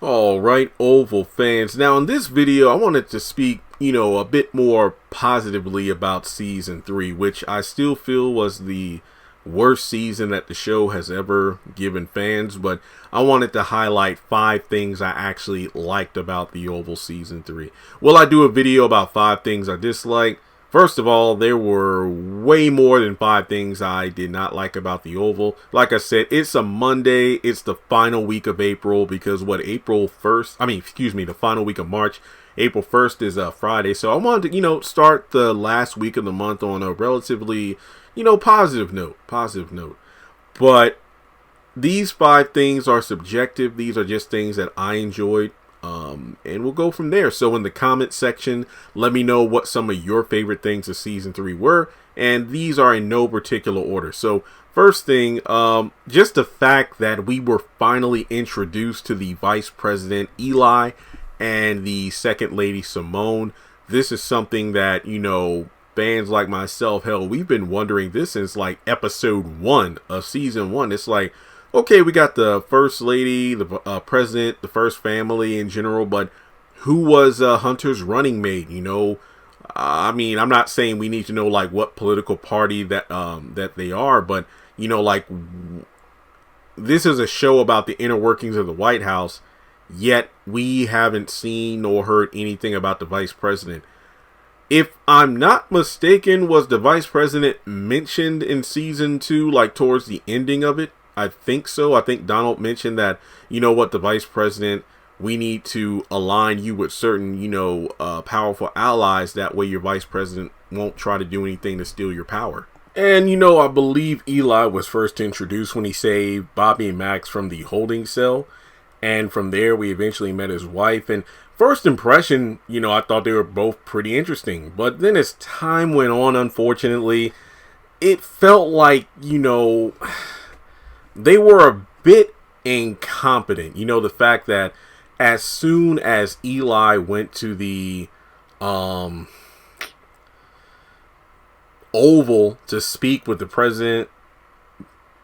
All right, Oval fans. Now, in this video, I wanted to speak, a bit more positively about Season 3, which I still feel was the worst season that the show has ever given fans. But I wanted to highlight 5 things I actually liked about the Oval Season 3. Will I do a video about 5 things I disliked? First of all, there were way more than 5 things I did not like about the Oval. Like I said, it's a Monday. It's the final week of April because the final week of March. April 1st is a Friday. So I wanted to, start the last week of the month on a relatively, positive note. But these 5 things are subjective. These are just things that I enjoyed. And we'll go from there. So in the comment section, let me know what some of your favorite things of Season 3 were. And these are in no particular order. So first thing, just the fact that we were finally introduced to the Vice President Eli and the Second Lady Simone. This is something that, fans like myself, hell, we've been wondering this since like episode 1 of Season 1. It's like, okay, we got the First Lady, the President, the First Family in general, but who was Hunter's running mate? I'm not saying we need to know like what political party that they are, but this is a show about the inner workings of the White House, yet we haven't seen or heard anything about the Vice President. If I'm not mistaken, was the Vice President mentioned in Season 2, like towards the ending of it? I think so. I think Donald mentioned that, the Vice President, we need to align you with certain, powerful allies. That way your Vice President won't try to do anything to steal your power. And, I believe Eli was first introduced when he saved Bobby and Max from the holding cell. And from there, we eventually met his wife. And first impression, I thought they were both pretty interesting. But then as time went on, unfortunately, it felt like, they were a bit incompetent. The fact that as soon as Eli went to the Oval to speak with the President,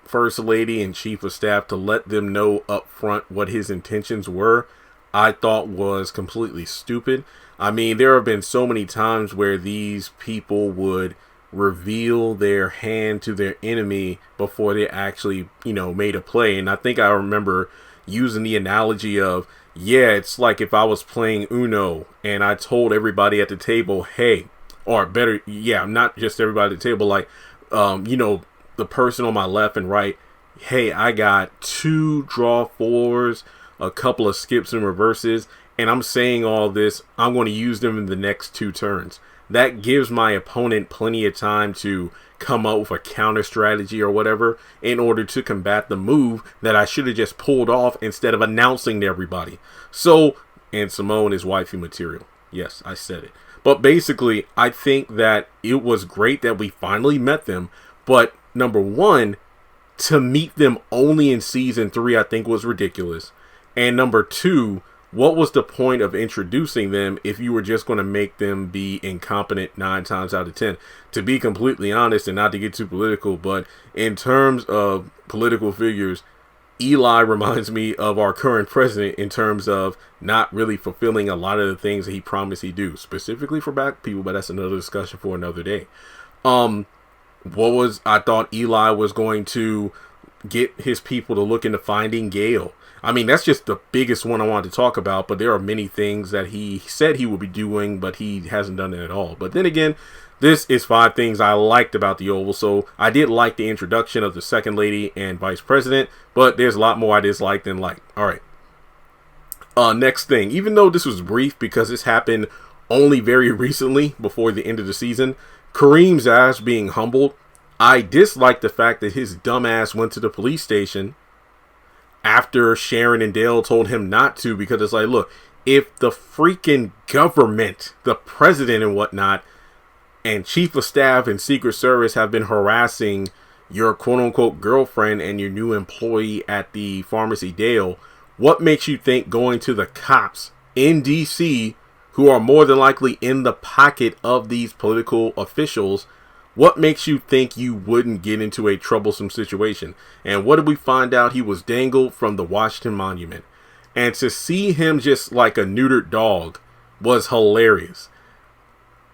First Lady, and Chief of Staff to let them know up front what his intentions were, I thought was completely stupid. I mean, there have been so many times where these people would reveal their hand to their enemy before they actually, made a play. And I think I remember using the analogy of, it's like if I was playing Uno and I told everybody at the table, hey, or better, not just everybody at the table, like, the person on my left and right, hey, I got 2 draw 4s, a couple of skips and reverses, and I'm saying all this, I'm going to use them in the next 2 turns. That gives my opponent plenty of time to come up with a counter strategy or whatever in order to combat the move that I should have just pulled off instead of announcing to everybody. So, and Simone is wifey material. Yes, I said it. But basically, I think that it was great that we finally met them. But number 1, to meet them only in Season 3, I think was ridiculous. And number 2, what was the point of introducing them if you were just going to make them be incompetent 9 times out of 10? To be completely honest, and not to get too political, but in terms of political figures, Eli reminds me of our current president in terms of not really fulfilling a lot of the things that he promised he'd do, specifically for black people, but that's another discussion for another day. I thought Eli was going to get his people to look into finding Gail. I mean, that's just the biggest one I wanted to talk about, but there are many things that he said he would be doing, but he hasn't done it at all. But then again, this is 5 things I liked about the Oval. So I did like the introduction of the Second Lady and Vice President, but there's a lot more I disliked than liked. All right. Next thing, even though this was brief because this happened only very recently before the end of the season, Kareem's ass being humbled. I disliked the fact that his dumb ass went to the police station after Sharon and Dale told him not to, because it's like, look, if the freaking government, the president and whatnot, and Chief of Staff and Secret Service have been harassing your quote-unquote girlfriend and your new employee at the pharmacy Dale, what makes you think going to the cops in D.C., who are more than likely in the pocket of these political officials, what makes you think you wouldn't get into a troublesome situation? And what did we find out? He was dangled from the Washington Monument. And to see him just like a neutered dog was hilarious.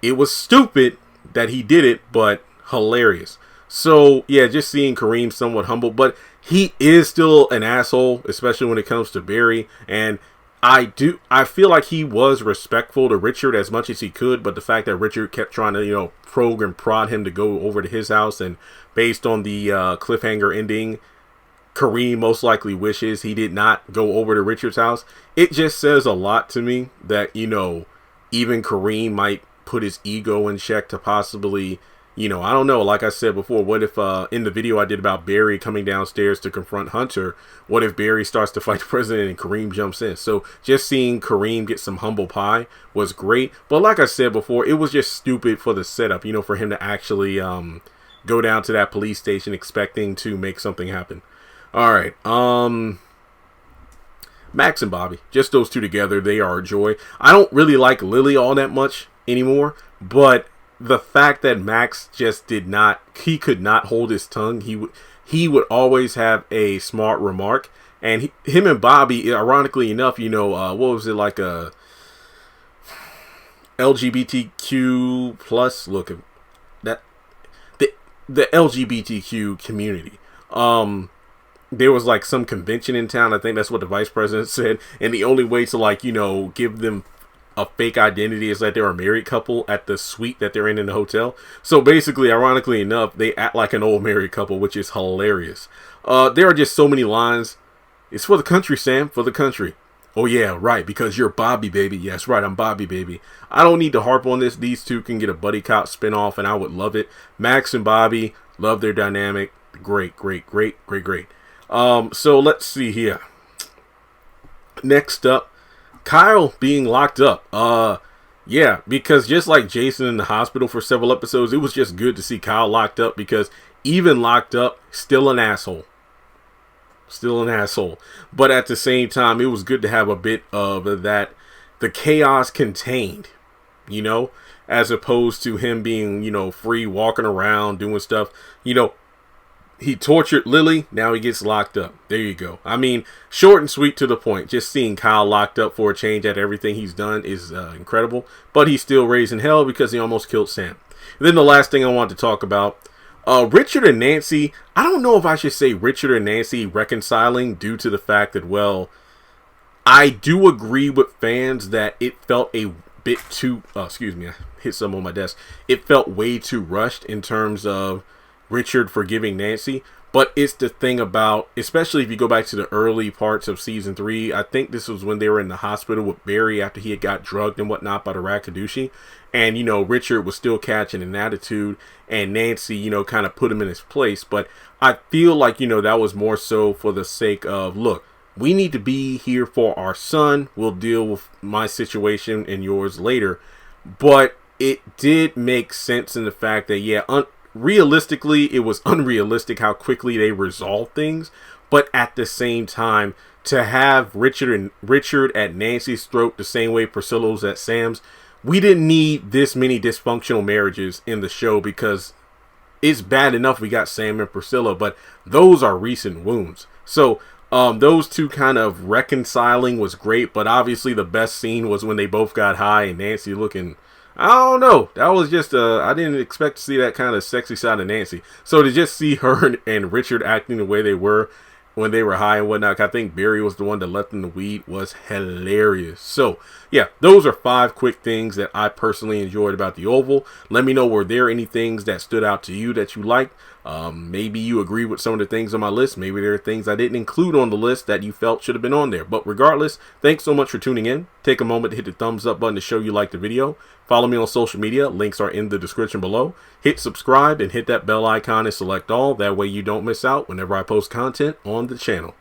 It was stupid that he did it, but hilarious. So, yeah, just seeing Kareem somewhat humble, but he is still an asshole, especially when it comes to Barry. And I feel like he was respectful to Richard as much as he could, but the fact that Richard kept trying to, probe and prod him to go over to his house, and based on the cliffhanger ending, Kareem most likely wishes he did not go over to Richard's house. It just says a lot to me that, even Kareem might put his ego in check to possibly, I don't know, like I said before, what if in the video I did about Barry coming downstairs to confront Hunter, what if Barry starts to fight the president and Kareem jumps in? So just seeing Kareem get some humble pie was great. But like I said before, it was just stupid for the setup, for him to actually go down to that police station expecting to make something happen. All right, Max and Bobby, just those two together, they are a joy. I don't really like Lily all that much anymore, but the fact that Max just could not hold his tongue. He would always have a smart remark, and him and Bobby, ironically enough, what was it, like a LGBTQ plus look at that, the LGBTQ community. There was like some convention in town. I think that's what the vice president said. And the only way to give them a fake identity is that they're a married couple at the suite that they're in the hotel. So basically, ironically enough, they act like an old married couple, which is hilarious. There are just so many lines. It's for the country, Sam, for the country. Oh yeah, right, because you're Bobby, baby. Yes, right, I'm Bobby, baby. I don't need to harp on this. These two can get a buddy cop spinoff, and I would love it. Max and Bobby, love their dynamic. Great. So let's see here. Next up, Kyle being locked up. Yeah, because just like Jason in the hospital for several episodes, it was just good to see Kyle locked up, because even locked up, still an asshole. But at the same time, it was good to have a bit of that, the chaos contained, as opposed to him being, free, walking around, doing stuff, He tortured Lily, now he gets locked up. There you go. I mean, short and sweet, to the point. Just seeing Kyle locked up for a change at everything he's done is incredible. But he's still raising hell because he almost killed Sam. And then the last thing I want to talk about, Richard and Nancy. I don't know if I should say Richard and Nancy reconciling, due to the fact that, well, I do agree with fans that it felt a bit too, excuse me, I hit something on my desk. It felt way too rushed in terms of Richard forgiving Nancy. But it's the thing about, especially if you go back to the early parts of season 3, I think this was when they were in the hospital with Barry after he had got drugged and whatnot by the Rakadushi. And, Richard was still catching an attitude, and Nancy, kind of put him in his place. But I feel like, that was more so for the sake of, look, we need to be here for our son. We'll deal with my situation and yours later. But it did make sense in the fact that, yeah, realistically, it was unrealistic how quickly they resolved things. But at the same time, to have Richard at Nancy's throat the same way Priscilla was at Sam's, we didn't need this many dysfunctional marriages in the show, because it's bad enough we got Sam and Priscilla, but those are recent wounds. So those two kind of reconciling was great, but obviously the best scene was when they both got high and Nancy looking, I don't know. That was just, I didn't expect to see that kind of sexy side of Nancy. So to just see her and Richard acting the way they were when they were high and whatnot, I think Barry was the one that left them the weed, was hilarious. So, yeah, those are 5 quick things that I personally enjoyed about the Oval. Let me know, were there any things that stood out to you that you liked? Maybe you agree with some of the things on my list. Maybe there are things I didn't include on the list that you felt should have been on there. But regardless, thanks so much for tuning in. Take a moment to hit the thumbs up button to show you like the video. Follow me on social media. Links are in the description below. Hit subscribe and hit that bell icon and select all. That way you don't miss out whenever I post content on the channel.